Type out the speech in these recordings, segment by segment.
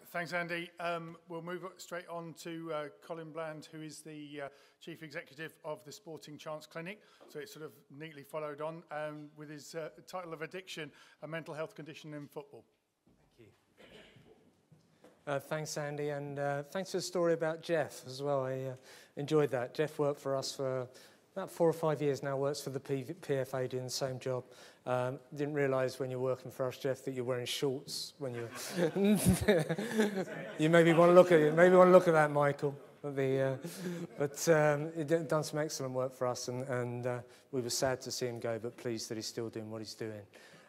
Thanks, Andy. We'll move straight on to Colin Bland, who is the Chief Executive of the Sporting Chance Clinic. So it's sort of neatly followed on with his title of Addiction, a mental health condition in football. Thank you. Thanks, Andy, and thanks for the story about Jeff as well. I enjoyed that. Jeff worked for us for about 4 or 5 years now, works for the PFA doing the same job. Didn't realise when you're working for us, Jeff, that you're wearing shorts when you. You maybe want to look at it. Maybe want to look at that, Michael. But he'd done some excellent work for us, and we were sad to see him go, but pleased that he's still doing what he's doing.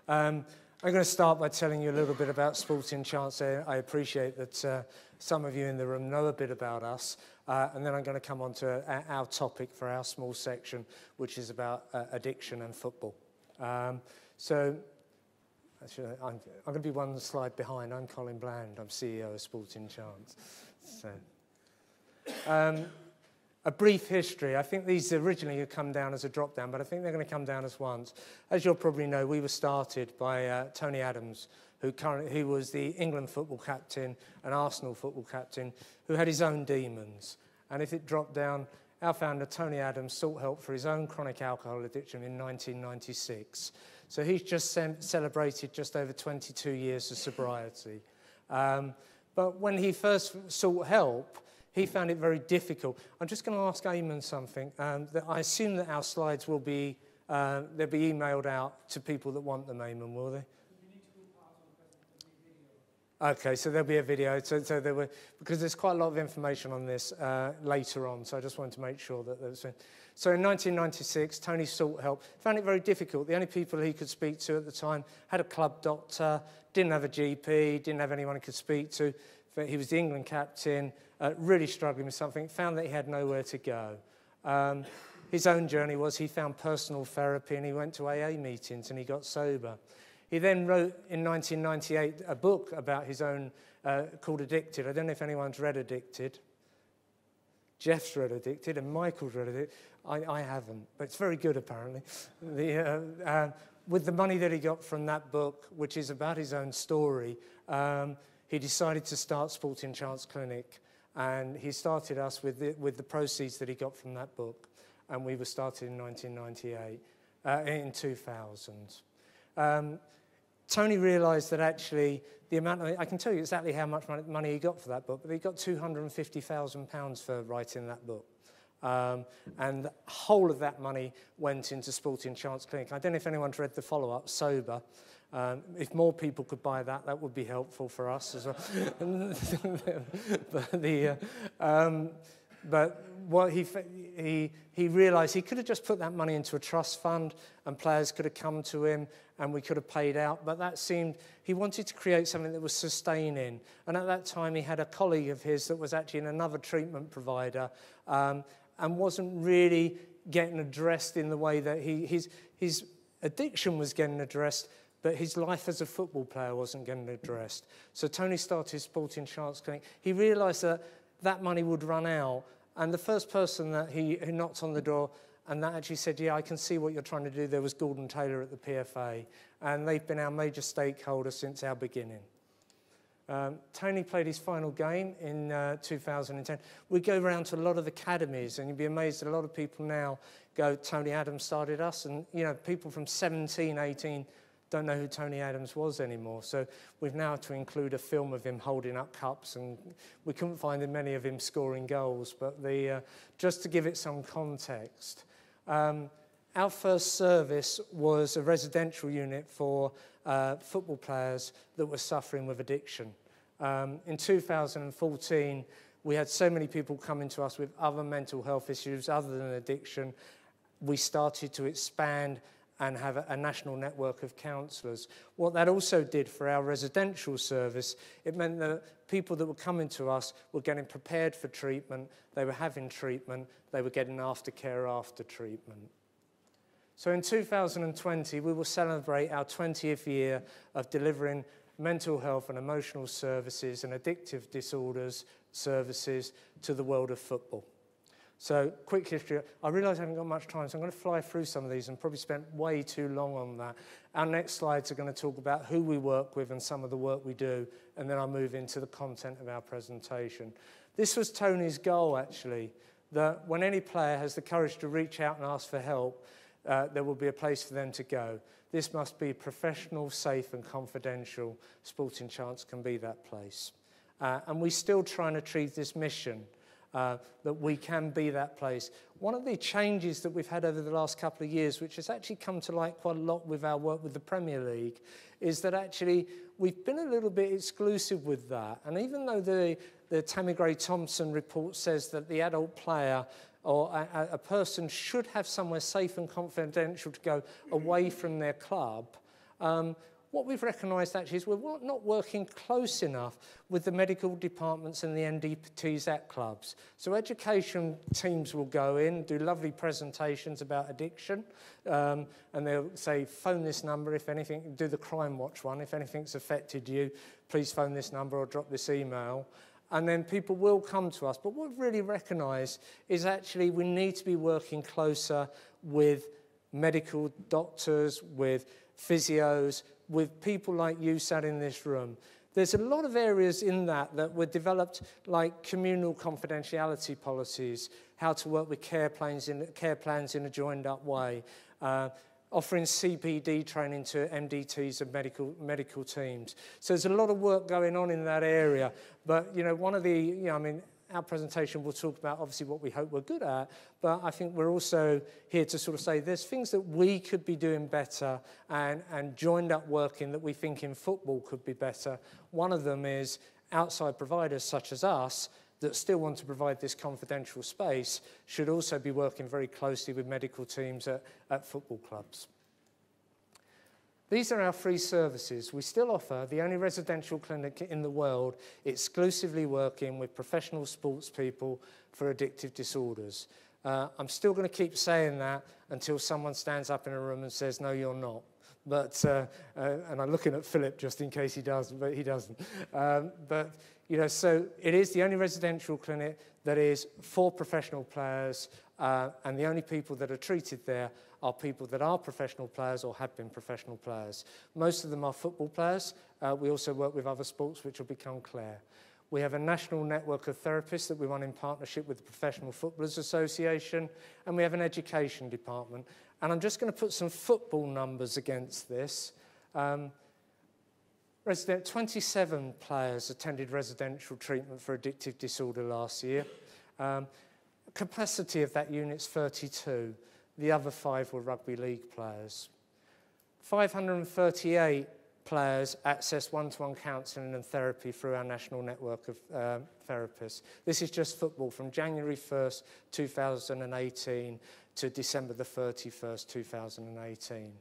I'm going to start by telling you a little bit about Sporting Chance. I appreciate that some of you in the room know a bit about us, and then I'm going to come on to our topic for our small section, which is about addiction and football. So actually, I'm going to be one slide behind. I'm Colin Bland. I'm CEO of Sporting Chance. So, a brief history. I think these originally had come down as a drop-down, but I think they're going to come down as ones. As you'll probably know, we were started by Tony Adams, who was the England football captain and Arsenal football captain, who had his own demons. And if it dropped down, our founder, Tony Adams, sought help for his own chronic alcohol addiction in 1996. So he's just celebrated just over 22 years of sobriety. But when he first sought help, he found it very difficult. I'm just going to ask Eamon something. That I assume that our slides will be, they'll be emailed out to people that want them, Eamon, will they? Okay, so there'll be a video. So there were, because there's quite a lot of information on this later on, so I just wanted to make sure that there was. So in 1996, Tony sought help, found it very difficult. The only people he could speak to at the time had a club doctor, didn't have a GP, didn't have anyone he could speak to. He was the England captain, really struggling with something, found that he had nowhere to go. His own journey was he found personal therapy and he went to AA meetings and he got sober. He then wrote in 1998 a book about his own called Addicted. I don't know if anyone's read Addicted. Jeff's read Addicted and Michael's read Addicted. I haven't, but it's very good apparently. With the money that he got from that book, which is about his own story, he decided to start Sporting Chance Clinic, and he started us with the proceeds that he got from that book, and we were started in 1998, in 2000. Tony realised that actually the amount of, I can tell you exactly how much money he got for that book, but he got £250,000 for writing that book. And the whole of that money went into Sporting Chance Clinic. I don't know if anyone's read the follow-up, Sober. If more people could buy that, that would be helpful for us as well. But what he realised, he could have just put that money into a trust fund and players could have come to him and we could have paid out, but that seemed, he wanted to create something that was sustaining. And at that time he had a colleague of his that was actually in another treatment provider and wasn't really getting addressed in the way that his addiction was getting addressed, but his life as a football player wasn't getting addressed. So Tony started Sporting Chance Clinic. He realised that that money would run out. And the first person that who knocked on the door and that actually said, yeah, I can see what you're trying to do, there was Gordon Taylor at the PFA. And they've been our major stakeholder since our beginning. Tony played his final game in 2010. We go around to a lot of academies, and you'd be amazed that a lot of people now go, Tony Adams started us. And, you know, people from 17, 18 don't know who Tony Adams was anymore. So we've now to include a film of him holding up cups, and we couldn't find many of him scoring goals. But just to give it some context, our first service was a residential unit for football players that were suffering with addiction. In 2014, we had so many people coming to us with other mental health issues other than addiction. We started to expand and have a national network of counsellors. What that also did for our residential service, it meant that people that were coming to us were getting prepared for treatment, they were having treatment, they were getting aftercare after treatment. So in 2020, we will celebrate our 20th year of delivering mental health and emotional services and addictive disorders services to the world of football. So, quick history. I realise I haven't got much time, so I'm going to fly through some of these and probably spent way too long on that. Our next slides are going to talk about who we work with and some of the work we do, and then I'll move into the content of our presentation. This was Tony's goal, actually, that when any player has the courage to reach out and ask for help, there will be a place for them to go. This must be professional, safe and confidential. Sporting Chance can be that place. And we're still trying to achieve this mission, that we can be that place. One of the changes that we've had over the last couple of years, which has actually come to light quite a lot with our work with the Premier League, is that actually we've been a little bit exclusive with that. And even though the Tammy Gray-Thompson report says that the adult player or a person should have somewhere safe and confidential to go away from their club, what we've recognised actually is we're not working close enough with the medical departments and the NDTs at clubs. So education teams will go in, do lovely presentations about addiction, and they'll say, phone this number if anything, do the Crime Watch one, if anything's affected you, please phone this number or drop this email. And then people will come to us. But what we've really recognised is actually we need to be working closer with medical doctors, with physios, with people like you sat in this room. There's a lot of areas in that were developed, like communal confidentiality policies, how to work with care plans in a joined-up way, offering CPD training to MDTs and medical teams. So there's a lot of work going on in that area. But, you know, one of the, our presentation will talk about obviously what we hope we're good at, but I think we're also here to sort of say there's things that we could be doing better and joined up working that we think in football could be better. One of them is outside providers such as us that still want to provide this confidential space should also be working very closely with medical teams at football clubs. These are our free services. We still offer the only residential clinic in the world exclusively working with professional sports people for addictive disorders. I'm still going to keep saying that until someone stands up in a room and says, no, you're not. But, and I'm looking at Philip just in case he does, but he doesn't. But, so it is the only residential clinic that is for professional players, and the only people that are treated there are people that are professional players or have been professional players. Most of them are football players. We also work with other sports, which will become clear. We have a national network of therapists that we run in partnership with the Professional Footballers Association, and we have an education department. And I'm just going to put some football numbers against this. 27 players attended residential treatment for addictive disorder last year. Capacity of that unit's 32. The other 5 were rugby league players. 538 players access one-to-one counselling and therapy through our national network of therapists. This is just football from January 1st, 2018 to December the 31st, 2018.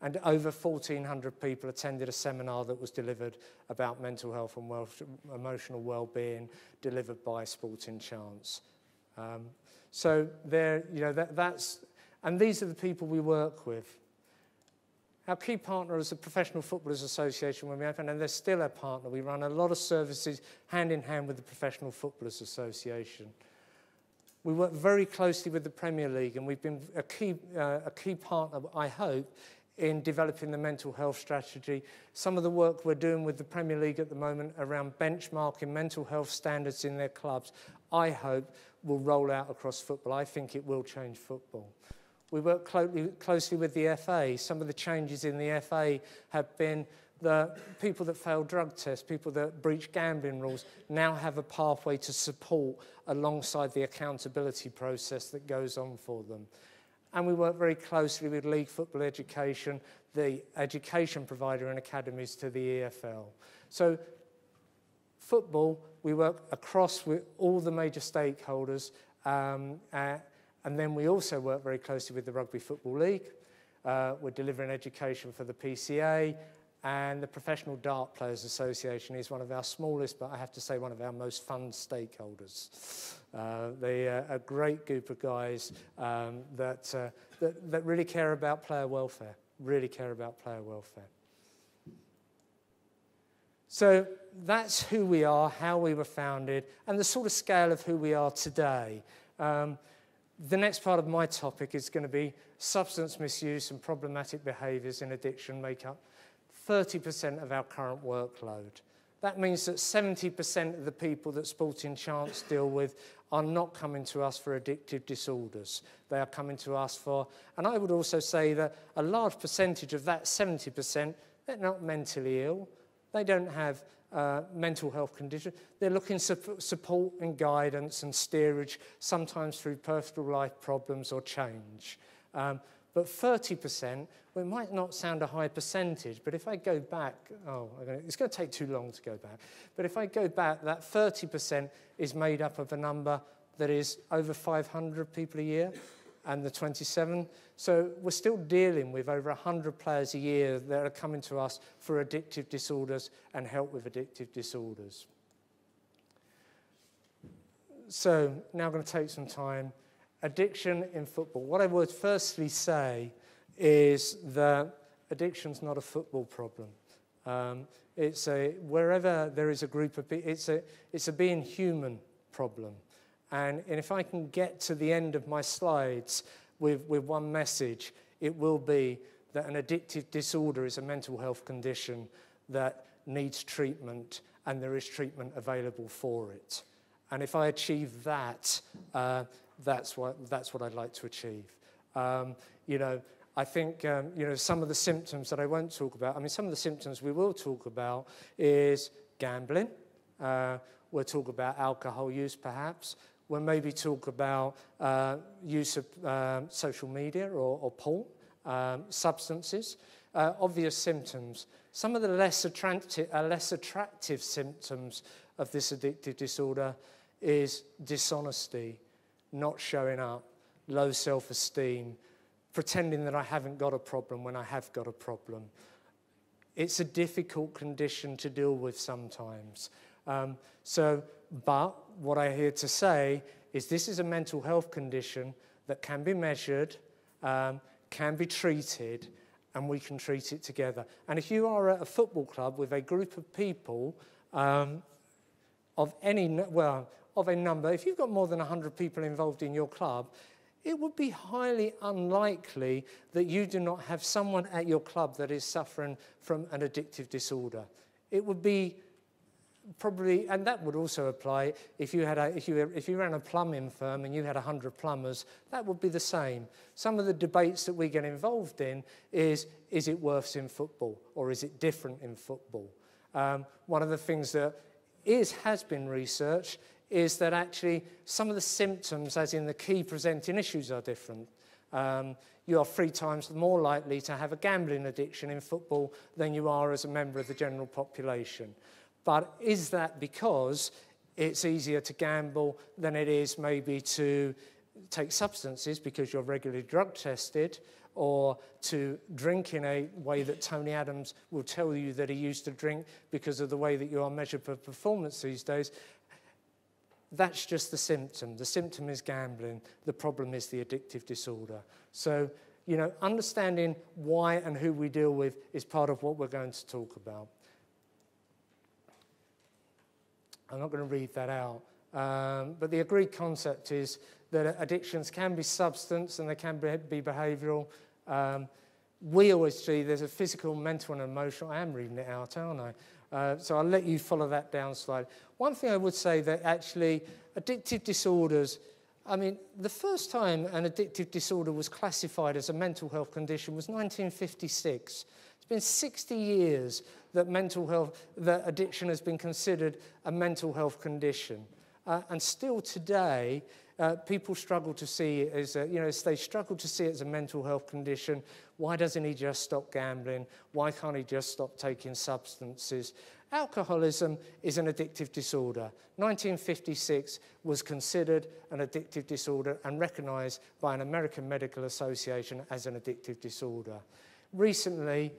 And over 1,400 people attended a seminar that was delivered about mental health and emotional well-being, delivered by Sporting Chance. So there, and these are the people we work with. Our key partner is the Professional Footballers Association when we open, and they're still a partner. We run a lot of services hand in hand with the Professional Footballers Association. We work very closely with the Premier League, and we've been a key partner, I hope, in developing the mental health strategy. Some of the work we're doing with the Premier League at the moment around benchmarking mental health standards in their clubs, I hope will roll out across football. I think it will change football. We work closely with the FA. Some of the changes in the FA have been the people that fail drug tests, people that breach gambling rules, now have a pathway to support alongside the accountability process that goes on for them. And we work very closely with League Football Education, the education provider and academies to the EFL. So football, we work across with all the major stakeholders, and then we also work very closely with the Rugby Football League. We're delivering education for the PCA, and the Professional Dart Players Association is one of our smallest, but I have to say one of our most fun stakeholders. They are a great group of guys that really care about player welfare, So that's who we are, how we were founded, and the sort of scale of who we are today. The next part of my topic is going to be substance misuse and problematic behaviours in addiction make up 30% of our current workload. That means that 70% of the people that Sporting Chance deal with are not coming to us for addictive disorders. They are coming to us for, and I would also say that a large percentage of that 70%, they're not mentally ill. They don't have mental health condition. They're looking for support and guidance and steerage, sometimes through personal life problems or change. But 30%, well, it might not sound a high percentage, but if I go back, it's going to take too long to go back. But if I go back, that 30% is made up of a number that is over 500 people a year, and the 27. So we're still dealing with over 100 players a year that are coming to us for addictive disorders and help with addictive disorders. So now I'm going to take some time. Addiction in football. What I would firstly say is that addiction's not a football problem. It's a, wherever there is a group of people, it's a being human problem. And if I can get to the end of my slides with one message, it will be that an addictive disorder is a mental health condition that needs treatment, and there is treatment available for it. And if I achieve that, that's what I'd like to achieve. I think, some of the symptoms that I won't talk about, some of the symptoms we will talk about is gambling. We'll talk about alcohol use, perhaps. We'll maybe talk about use of social media or porn, substances, obvious symptoms. Some of the less attractive symptoms of this addictive disorder is dishonesty, not showing up, low self-esteem, pretending that I haven't got a problem when I have got a problem. It's a difficult condition to deal with sometimes. But what I'm here to say is this is a mental health condition that can be measured, can be treated, and we can treat it together. And if you are at a football club with a group of people of a number, if you've got more than 100 people involved in your club, it would be highly unlikely that you do not have someone at your club that is suffering from an addictive disorder. It would be probably, and that would also apply if you ran a plumbing firm and you had 100 plumbers, that would be the same. Some of the debates that we get involved in is it worse in football or is it different in football? One of the things that has been researched is that actually some of the symptoms, as in the key presenting issues, are different. You are 3 times more likely to have a gambling addiction in football than you are as a member of the general population. But is that because it's easier to gamble than it is maybe to take substances because you're regularly drug tested, or to drink in a way that Tony Adams will tell you that he used to drink because of the way that you are measured for performance these days? That's just the symptom. The symptom is gambling. The problem is the addictive disorder. So, understanding why and who we deal with is part of what we're going to talk about. I'm not going to read that out. But the agreed concept is that addictions can be substance and they can be behavioural. We always see there's a physical, mental and emotional. I am reading it out, aren't I? So I'll let you follow that down slide. One thing I would say that actually addictive disorders, the first time an addictive disorder was classified as a mental health condition was 1956. It's been 60 years that addiction has been considered a mental health condition. And still today, people struggle to see it as they struggle to see it as a mental health condition. Why doesn't he just stop gambling? Why can't he just stop taking substances? Alcoholism is an addictive disorder. 1956 was considered an addictive disorder and recognised by an American Medical Association as an addictive disorder. Recently,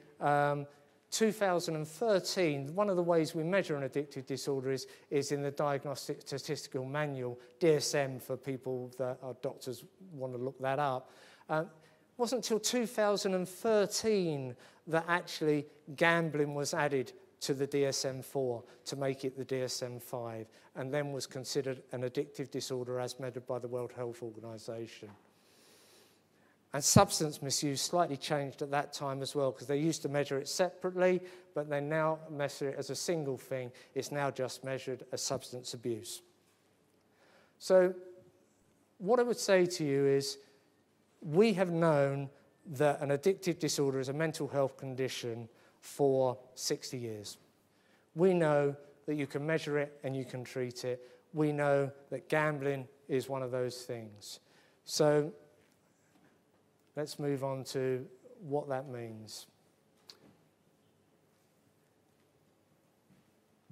2013, one of the ways we measure an addictive disorder is in the Diagnostic Statistical Manual, DSM, for people that our doctors want to look that up. It wasn't until 2013 that actually gambling was added to the DSM-4 to make it the DSM-5, and then was considered an addictive disorder as measured by the World Health Organization. And substance misuse slightly changed at that time as well, because they used to measure it separately, but they now measure it as a single thing. It's now just measured as substance abuse. So what I would say to you is, we have known that an addictive disorder is a mental health condition for 60 years. We know that you can measure it and you can treat it. We know that gambling is one of those things. So let's move on to what that means.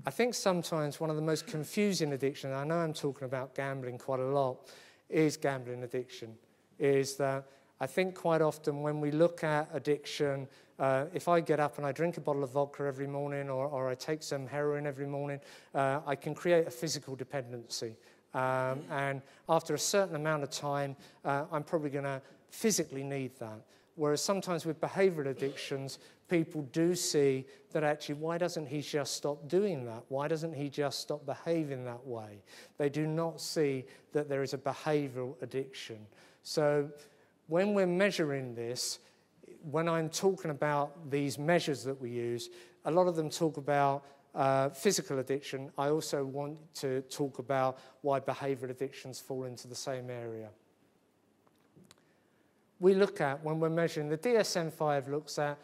I think sometimes one of the most confusing addictions, I know I'm talking about gambling quite a lot, is gambling addiction. Is that I think quite often when we look at addiction, if I get up and I drink a bottle of vodka every morning, or I take some heroin every morning, I can create a physical dependency. And after a certain amount of time, I'm probably going to physically need that. Whereas sometimes with behavioural addictions, people do see that actually, why doesn't he just stop doing that? Why doesn't he just stop behaving that way? They do not see that there is a behavioural addiction. So when we're measuring this, when I'm talking about these measures that we use, a lot of them talk about physical addiction. I also want to talk about why behavioural addictions fall into the same area. We look at, when we're measuring, the DSM-5 looks at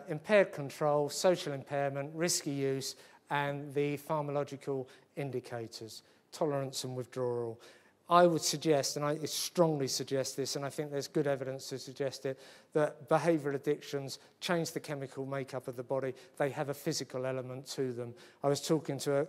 impaired control, social impairment, risky use, and the pharmacological indicators, tolerance and withdrawal. I would suggest, and I strongly suggest this, and I think there's good evidence to suggest it, that behavioural addictions change the chemical makeup of the body. They have a physical element to them. I was talking to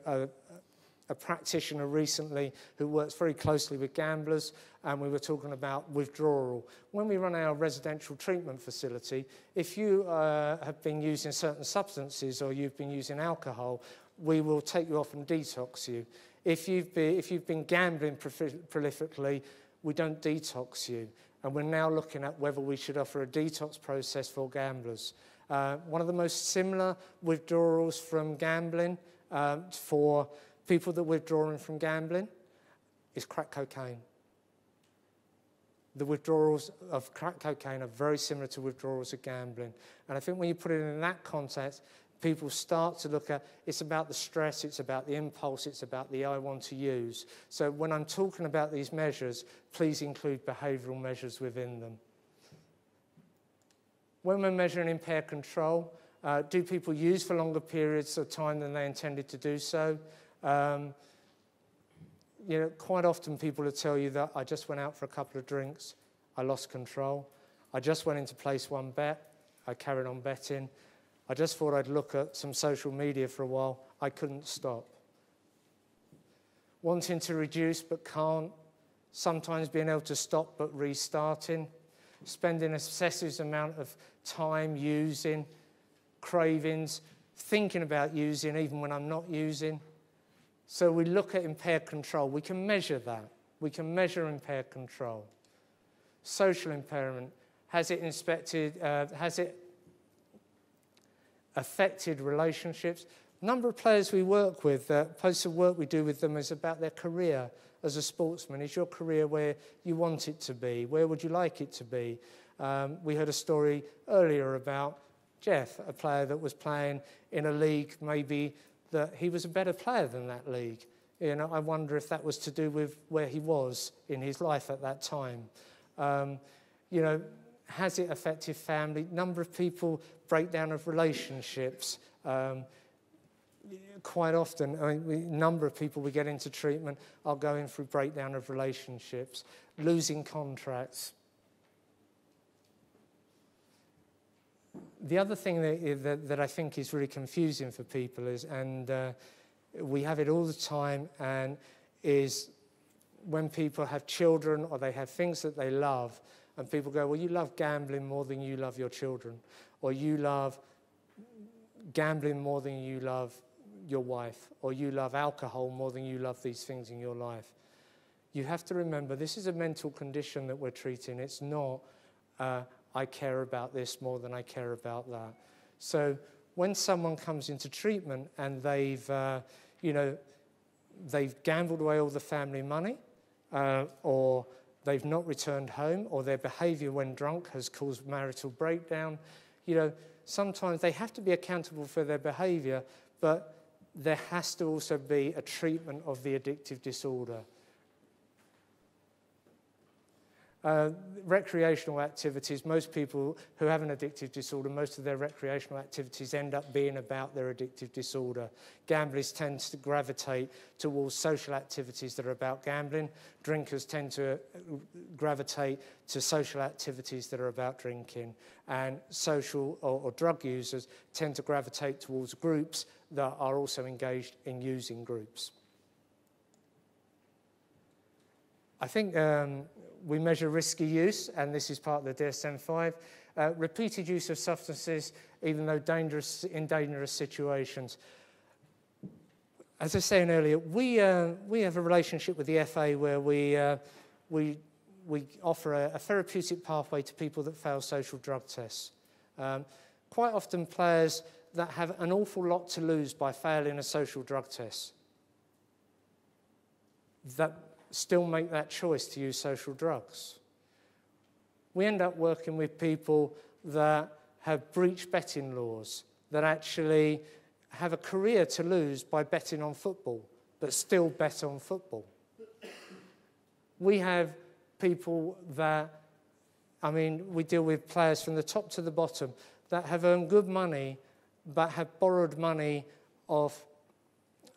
a practitioner recently who works very closely with gamblers, and we were talking about withdrawal. When we run our residential treatment facility, if you have been using certain substances or you've been using alcohol, we will take you off and detox you. If you've been gambling prolifically, we don't detox you. And we're now looking at whether we should offer a detox process for gamblers. One of the most similar withdrawals from gambling for people that are withdrawing from gambling is crack cocaine. The withdrawals of crack cocaine are very similar to withdrawals of gambling. And I think when you put it in that context, people start to look at, it's about the stress, it's about the impulse, it's about the I want to use. So when I'm talking about these measures, please include behavioural measures within them. When we're measuring impaired control, do people use for longer periods of time than they intended to do so? You know, quite often people will tell you that I just went out for a couple of drinks, I lost control. I just went in to place one bet, I carried on betting. I just thought I'd look at some social media for a while, I couldn't stop. Wanting to reduce but can't, sometimes being able to stop but restarting, spending an excessive amount of time using, cravings, thinking about using even when I'm not using. So we look at impaired control. We can measure that. We can measure impaired control. Social impairment. Has it affected relationships? The number of players we work with, the post of work we do with them is about their career as a sportsman. Is your career where you want it to be? Where would you like it to be? We heard a story earlier about Jeff, a player that was playing in a league maybe that he was a better player than that league. You know, I wonder if that was to do with where he was in his life at that time. You know, has it affected family? Number of people, breakdown of relationships. Quite often, I mean, the number of people we get into treatment are going through breakdown of relationships, losing contracts. The other thing that I think is really confusing for people is, and we have it all the time, and is when people have children or they have things that they love, and people go, well, you love gambling more than you love your children, or you love gambling more than you love your wife, or you love alcohol more than you love these things in your life. You have to remember, this is a mental condition that we're treating. It's not, I care about this more than I care about that. So when someone comes into treatment and they've gambled away all the family money, or they've not returned home, or their behaviour when drunk has caused marital breakdown, sometimes they have to be accountable for their behaviour, but there has to also be a treatment of the addictive disorder. Recreational activities, most people who have an addictive disorder, most of their recreational activities end up being about their addictive disorder. Gamblers tend to gravitate towards social activities that are about gambling. Drinkers tend to gravitate to social activities that are about drinking. And social or drug users tend to gravitate towards groups that are also engaged in using groups. I think we measure risky use, and this is part of the DSM-5. Repeated use of substances, even though in dangerous situations. As I was saying earlier, we have a relationship with the FA where we offer a therapeutic pathway to people that fail social drug tests. Quite often players that have an awful lot to lose by failing a social drug test, that still make that choice to use social drugs. We end up working with people that have breached betting laws, that actually have a career to lose by betting on football, but still bet on football. We have people that, we deal with players from the top to the bottom that have earned good money, but have borrowed money off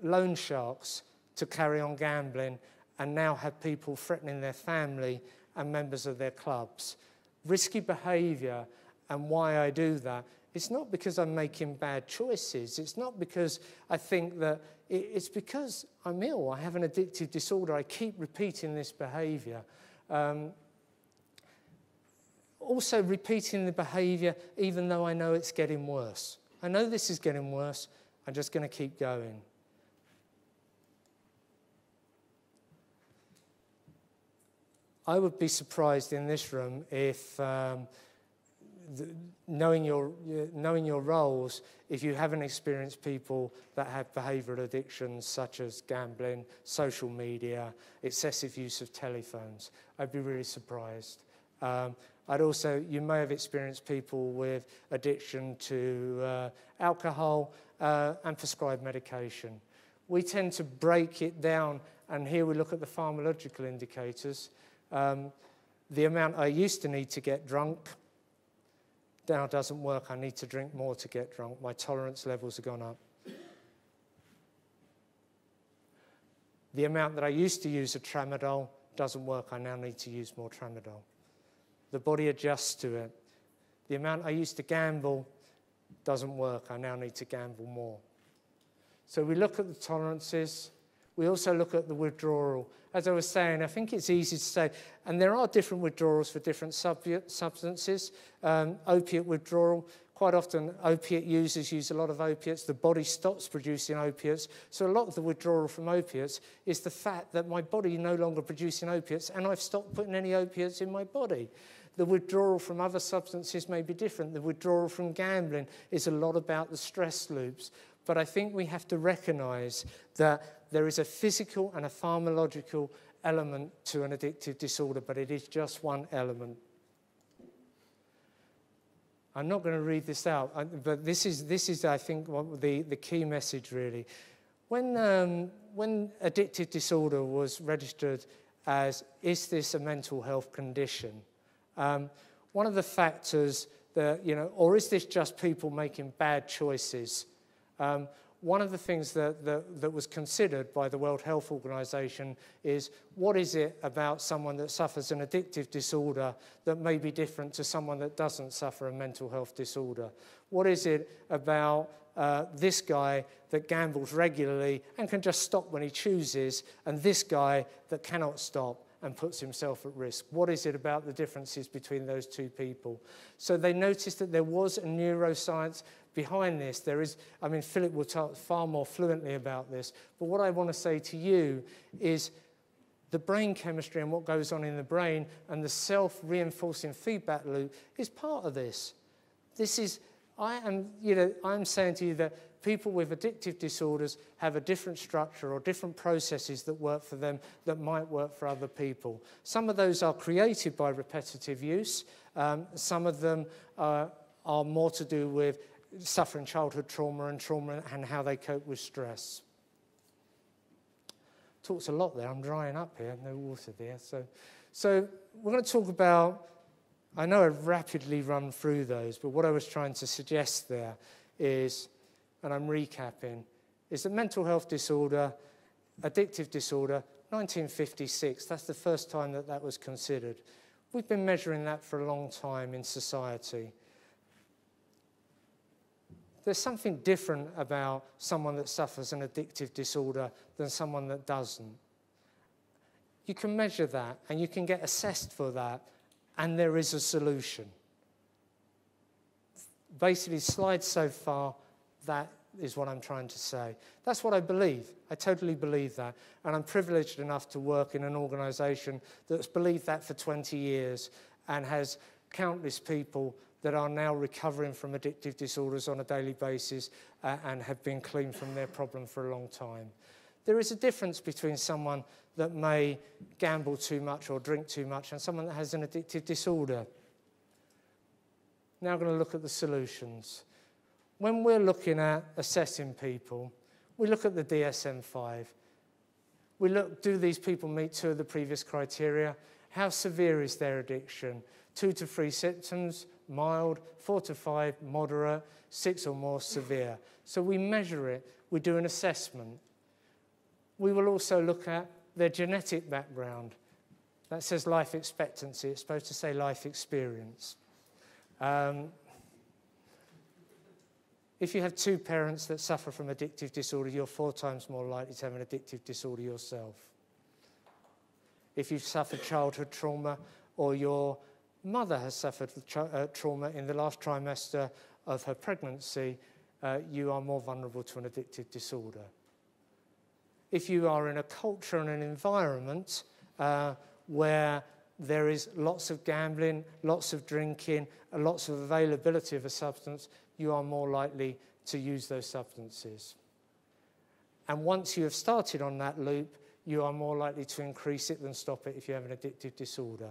loan sharks to carry on gambling, and now have people threatening their family and members of their clubs. Risky behaviour, and why I do that, it's not because I'm making bad choices. It's not because I think that, it's because I'm ill. I have an addictive disorder. I keep repeating this behaviour. Also repeating the behaviour even though I know it's getting worse. I know this is getting worse. I'm just going to keep going. I would be surprised in this room if, knowing your roles, if you haven't experienced people that have behavioural addictions such as gambling, social media, excessive use of telephones. I'd be really surprised. You may have experienced people with addiction to alcohol and prescribed medication. We tend to break it down, and here we look at the pharmacological indicators. The amount I used to need to get drunk now doesn't work. I need to drink more to get drunk. My tolerance levels have gone up. The amount that I used to use of tramadol doesn't work. I now need to use more tramadol. The body adjusts to it. The amount I used to gamble doesn't work. I now need to gamble more. So we look at the tolerances. We also look at the withdrawal. As I was saying, I think it's easy to say, and there are different withdrawals for different substances. Opiate withdrawal, quite often opiate users use a lot of opiates. The body stops producing opiates. So a lot of the withdrawal from opiates is the fact that my body is no longer producing opiates and I've stopped putting any opiates in my body. The withdrawal from other substances may be different. The withdrawal from gambling is a lot about the stress loops. But I think we have to recognise that there is a physical and a pharmacological element to an addictive disorder, but it is just one element. I'm not going to read this out, but this is I think, the key message, really. When addictive disorder was registered as, is this a mental health condition? One of the factors that, or is this just people making bad choices? One of the things that was considered by the World Health Organization is, what is it about someone that suffers an addictive disorder that may be different to someone that doesn't suffer a mental health disorder? What is it about this guy that gambles regularly and can just stop when he chooses, and this guy that cannot stop and puts himself at risk? What is it about the differences between those two people? So they noticed that there was a neuroscience behind this. There is, Philip will talk far more fluently about this, but what I want to say to you is the brain chemistry and what goes on in the brain and the self-reinforcing feedback loop is part of this. This is, I'm saying to you that people with addictive disorders have a different structure or different processes that work for them that might work for other people. Some of those are created by repetitive use. Some of them are more to do with suffering childhood trauma and how they cope with stress. Talked a lot there. I'm drying up here. No water there. So we're going to talk about, I know I've rapidly run through those, but what I was trying to suggest there is, and I'm recapping, is that mental health disorder, addictive disorder, 1956, that's the first time that was considered. We've been measuring that for a long time in society. There's something different about someone that suffers an addictive disorder than someone that doesn't. You can measure that, and you can get assessed for that, and there is a solution. Basically, slides so far, that is what I'm trying to say. That's what I believe. I totally believe that. And I'm privileged enough to work in an organisation that's believed that for 20 years and has countless people that are now recovering from addictive disorders on a daily basis and have been clean from their problem for a long time. There is a difference between someone that may gamble too much or drink too much and someone that has an addictive disorder. Now I'm going to look at the solutions. When we're looking at assessing people, we look at the DSM-5. We look, do these people meet 2 of the previous criteria? How severe is their addiction? 2 to 3 symptoms, mild, 4 to 5, moderate, 6 or more severe. So we measure it, we do an assessment. We will also look at their genetic background. That says life expectancy, it's supposed to say life experience. If you have 2 parents that suffer from addictive disorder, you're 4 times more likely to have an addictive disorder yourself. If you've suffered childhood trauma or your mother has suffered trauma in the last trimester of her pregnancy, you are more vulnerable to an addictive disorder. If you are in a culture and an environment where there is lots of gambling, lots of drinking, and lots of availability of a substance, you are more likely to use those substances. And once you have started on that loop, you are more likely to increase it than stop it if you have an addictive disorder.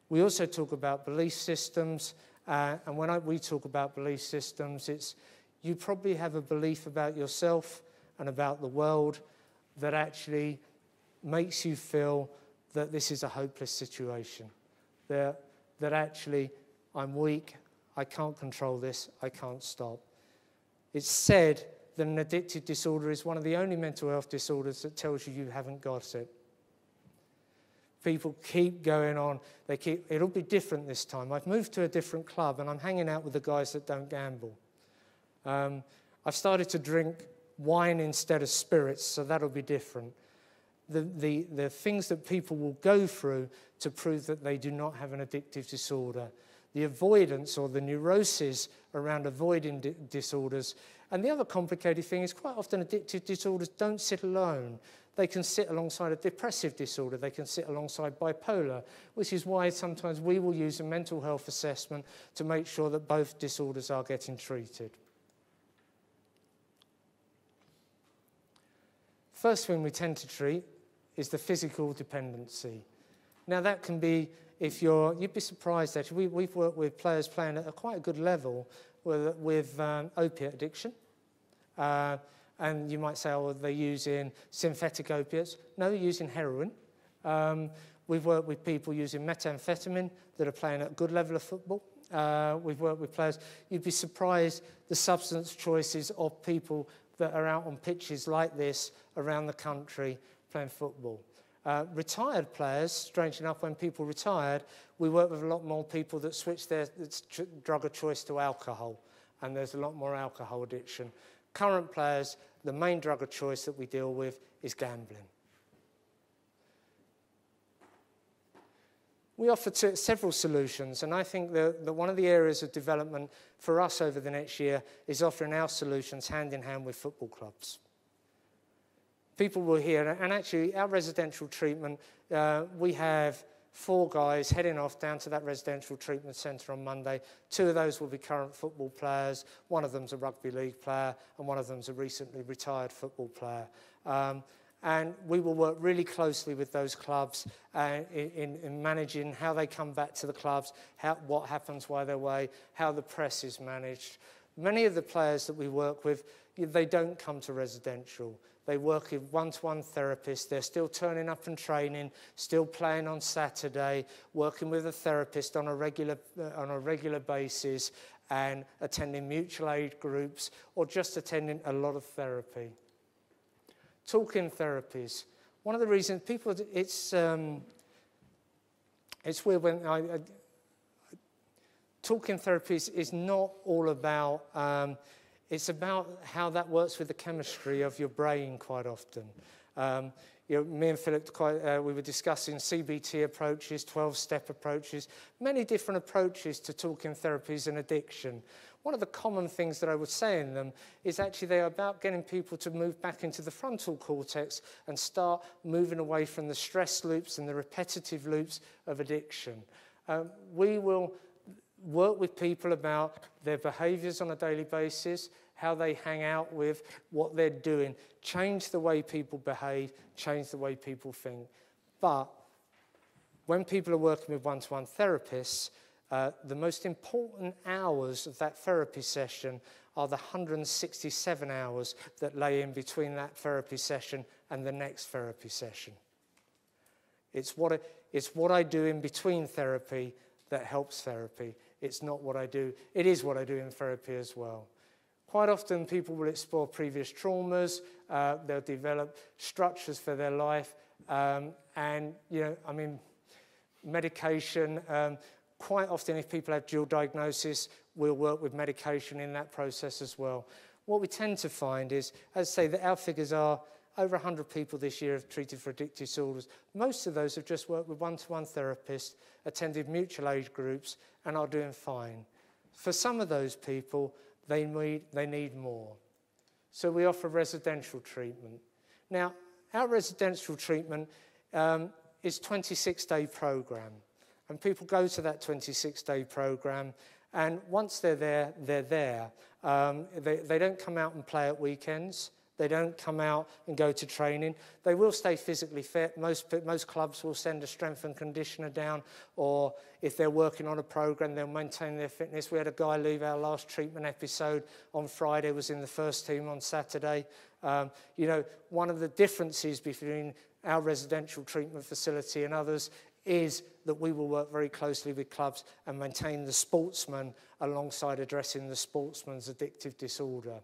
We also talk about belief systems, and when we talk about belief systems, it's you probably have a belief about yourself and about the world that actually makes you feel that this is a hopeless situation, that actually I'm weak, I can't control this, I can't stop. It's said that an addictive disorder is one of the only mental health disorders that tells you you haven't got it. People keep going on. It'll be different this time. I've moved to a different club and I'm hanging out with the guys that don't gamble. I've started to drink wine instead of spirits, so that'll be different. The things that people will go through to prove that they do not have an addictive disorder. The avoidance or the neuroses around avoiding disorders. And the other complicated thing is quite often addictive disorders don't sit alone. They can sit alongside a depressive disorder. They can sit alongside bipolar, which is why sometimes we will use a mental health assessment to make sure that both disorders are getting treated. First thing we tend to treat is the physical dependency. Now that can be, you'd be surprised actually, we've worked with players playing at quite a good level with opiate addiction. And you might say, oh, they're using synthetic opiates. No, they're using heroin. We've worked with people using methamphetamine that are playing at a good level of football. We've worked with players. You'd be surprised the substance choices of people that are out on pitches like this around the country playing football. Retired players, strange enough, when people retired, we work with a lot more people that switch their drug of choice to alcohol, and there's a lot more alcohol addiction. Current players, the main drug of choice that we deal with is gambling. We offer several solutions, and I think that one of the areas of development for us over the next year is offering our solutions hand in hand with football clubs. People will hear, and actually our residential treatment, we have 4 guys heading off down to that residential treatment centre on Monday. 2 of those will be current football players. 1 of them's a rugby league player, and 1 of them's a recently retired football player. And we will work really closely with those clubs in managing how they come back to the clubs, what happens while they're away, how the press is managed. Many of the players that we work with, they don't come to residential. They work with one-to-one therapists. They're still turning up and training, still playing on Saturday, working with a therapist on a regular basis, and attending mutual aid groups, or just attending a lot of therapy. Talking therapies. One of the reasons people, it's weird when talking therapies is not all about. It's about how that works with the chemistry of your brain quite often. Me and Philip, we were discussing CBT approaches, 12-step approaches, many different approaches to talking therapies and addiction. One of the common things that I would say in them is actually they're about getting people to move back into the frontal cortex and start moving away from the stress loops and the repetitive loops of addiction. We will work with people about their behaviours on a daily basis, how they hang out with, what they're doing, change the way people behave, change the way people think. But when people are working with one-to-one therapists, the most important hours of that therapy session are the 167 hours that lay in between that therapy session and the next therapy session. It's what I do in between therapy that helps therapy. It's not what I do. It is what I do in therapy as well. Quite often people will explore previous traumas, they'll develop structures for their life, medication. Quite often if people have dual diagnosis, we'll work with medication in that process as well. What we tend to find is, as I say, that our figures are over 100 people this year have treated for addictive disorders. Most of those have just worked with one-to-one therapists, attended mutual aid groups, and are doing fine. For some of those people, they need more. So we offer residential treatment. Now, our residential treatment is a 26-day program. And people go to that 26-day program, and once they're there, they're there. They don't come out and play at weekends. They don't come out and go to training. They will stay physically fit. Most clubs will send a strength and conditioner down, or if they're working on a program, they'll maintain their fitness. We had a guy leave our last treatment episode on Friday, was in the first team on Saturday. One of the differences between our residential treatment facility and others is that we will work very closely with clubs and maintain the sportsman alongside addressing the sportsman's addictive disorder.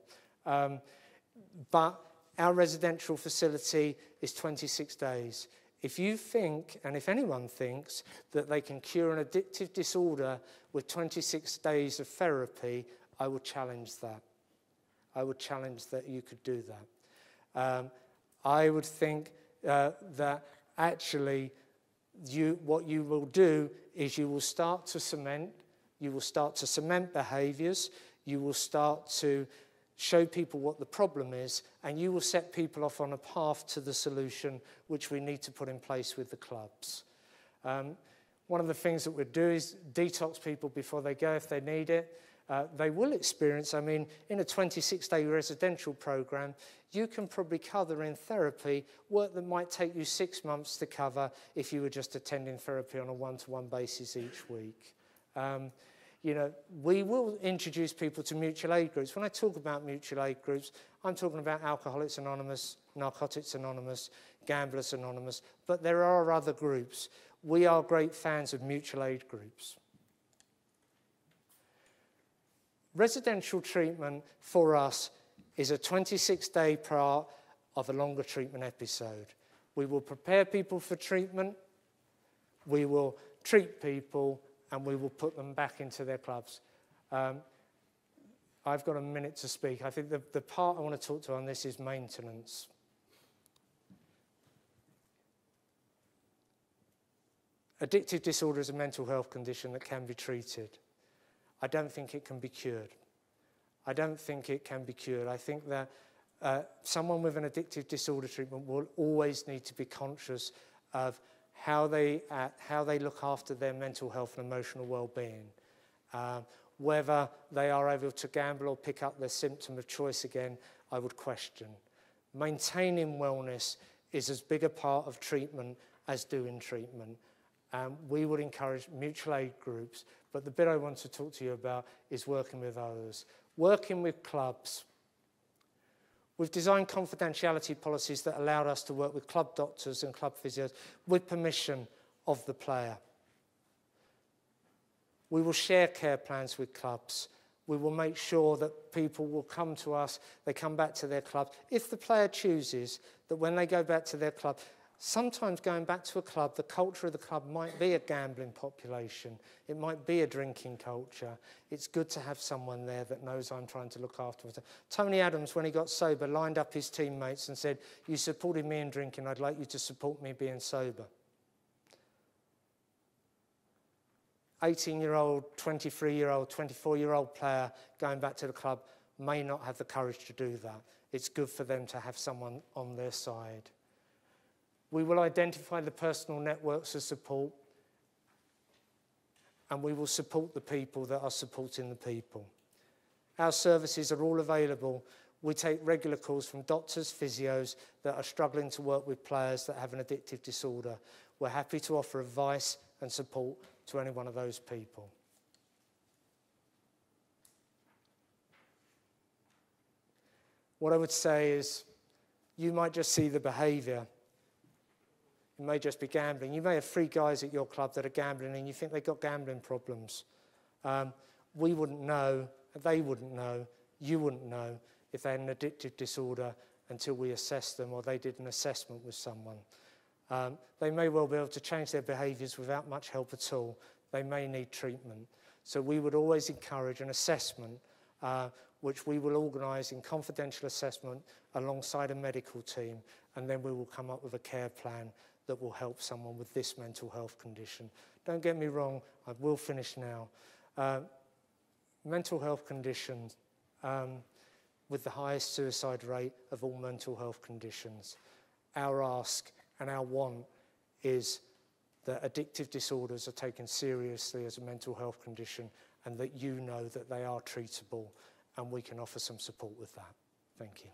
But our residential facility is 26 days. If you think, and if anyone thinks, that they can cure an addictive disorder with 26 days of therapy, I would challenge that. I would challenge that you could do that. I would think that actually what you will do is you will start to cement behaviours, you will start to show people what the problem is, and you will set people off on a path to the solution which we need to put in place with the clubs. One of the things that we'll do is detox people before they go if they need it. They will experience, in a 26-day residential program, you can probably cover in therapy work that might take you 6 months to cover if you were just attending therapy on a one-to-one basis each week. We will introduce people to mutual aid groups. When I talk about mutual aid groups, I'm talking about Alcoholics Anonymous, Narcotics Anonymous, Gamblers Anonymous, but there are other groups. We are great fans of mutual aid groups. Residential treatment for us is a 26-day part of a longer treatment episode. We will prepare people for treatment, we will treat people, and we will put them back into their clubs. I've got a minute to speak. I think the part I want to talk to on this is maintenance. Addictive disorder is a mental health condition that can be treated. I don't think it can be cured. I don't think it can be cured. I think that someone with an addictive disorder treatment will always need to be conscious of how they look after their mental health and emotional well-being, whether they are able to gamble or pick up their symptom of choice again, I would question. Maintaining wellness is as big a part of treatment as doing treatment. We would encourage mutual aid groups, but the bit I want to talk to you about is working with others. Working with clubs. We've designed confidentiality policies that allowed us to work with club doctors and club physios with permission of the player. We will share care plans with clubs. We will make sure that people will come to us, they come back to their club. If the player chooses that when they go back to their club, sometimes going back to a club, the culture of the club might be a gambling population. It might be a drinking culture. It's good to have someone there that knows I'm trying to look after them. Tony Adams, when he got sober, lined up his teammates and said, "You supported me in drinking, I'd like you to support me being sober." 18-year-old, 23-year-old, 24-year-old player going back to the club may not have the courage to do that. It's good for them to have someone on their side. We will identify the personal networks of support, and we will support the people that are supporting the people. Our services are all available. We take regular calls from doctors, physios that are struggling to work with players that have an addictive disorder. We're happy to offer advice and support to any one of those people. What I would say is, you might just see the behaviour. It may just be gambling. You may have 3 guys at your club that are gambling and you think they've got gambling problems. We wouldn't know, they wouldn't know, you wouldn't know if they had an addictive disorder until we assessed them or they did an assessment with someone. They may well be able to change their behaviours without much help at all. They may need treatment. So we would always encourage an assessment, which we will organise in confidential assessment alongside a medical team, and then we will come up with a care plan that will help someone with this mental health condition. Don't get me wrong, I will finish now. Mental health conditions with the highest suicide rate of all mental health conditions. Our ask and our want is that addictive disorders are taken seriously as a mental health condition and that you know that they are treatable, and we can offer some support with that. Thank you.